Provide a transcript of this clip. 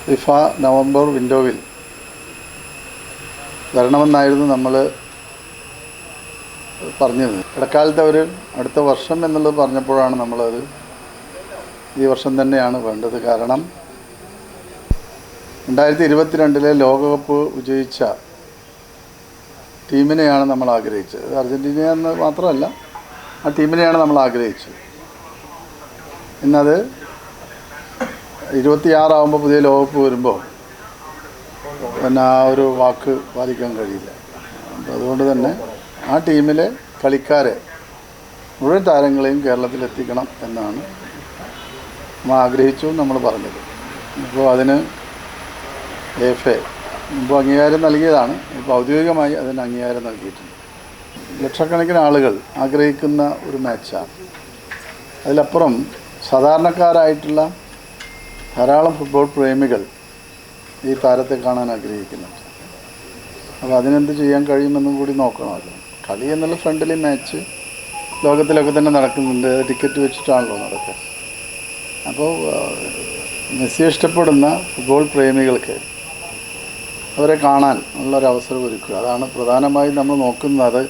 FIFA November വിൻഡോയിൽ വരണമെന്നായിരുന്നു നമ്മൾ പറഞ്ഞത്. ഇടക്കാലത്ത് അവർ അടുത്ത വർഷം എന്നുള്ളത് പറഞ്ഞപ്പോഴാണ് നമ്മളത് ഈ വർഷം തന്നെയാണ് വേണ്ടത്. കാരണം 2022 ലോകകപ്പ് വിജയിച്ച ടീമിനെയാണ് നമ്മൾ ആഗ്രഹിച്ചത്. അർജൻറ്റീന എന്ന് മാത്രമല്ല, ആ ടീമിനെയാണ് നമ്മൾ ആഗ്രഹിച്ചത്. ഇന്നത് 26 ആകുമ്പോൾ പുതിയ ലോകകപ്പ് വരുമ്പോൾ പിന്നെ ആ ഒരു വാക്ക് പാലിക്കാൻ കഴിയില്ല. അപ്പോൾ അതുകൊണ്ട് തന്നെ ആ ടീമിലെ കളിക്കാരെ മുഴുവൻ താരങ്ങളെയും കേരളത്തിലെത്തിക്കണം എന്നാണ് നമ്മൾ ആഗ്രഹിച്ചു നമ്മൾ പറഞ്ഞത്. ഇപ്പോൾ അതിന് എഫ് എ മുമ്പ് അംഗീകാരം നൽകിയതാണ്. ഇപ്പോൾ ഔദ്യോഗികമായി അതിന് അംഗീകാരം നൽകിയിട്ടുണ്ട്. ലക്ഷക്കണക്കിന് ആളുകൾ ആഗ്രഹിക്കുന്ന ഒരു മാച്ചാണ്. അതിലപ്പുറം സാധാരണക്കാരായിട്ടുള്ള ധാരാളം ഫുട്ബോൾ പ്രേമികൾ ഈ താരത്തെ കാണാൻ ആഗ്രഹിക്കുന്നുണ്ട്. അപ്പോൾ അതിനെന്ത് ചെയ്യാൻ കഴിയുമെന്നും കൂടി നോക്കണമല്ലോ. കളി എന്നുള്ള ഫ്രണ്ട്ലി മാച്ച് ലോകത്തിലൊക്കെ തന്നെ നടക്കുന്നുണ്ട്. ടിക്കറ്റ് വെച്ചിട്ടാണല്ലോ നടക്കുക. അപ്പോൾ മെസ്സിയെ ഇഷ്ടപ്പെടുന്ന ഫുട്ബോൾ പ്രേമികൾക്ക് അവരെ കാണാൻ ഉള്ളൊരവസരം ഒരുക്കുക. അതാണ് പ്രധാനമായും നമ്മൾ നോക്കുന്നത്.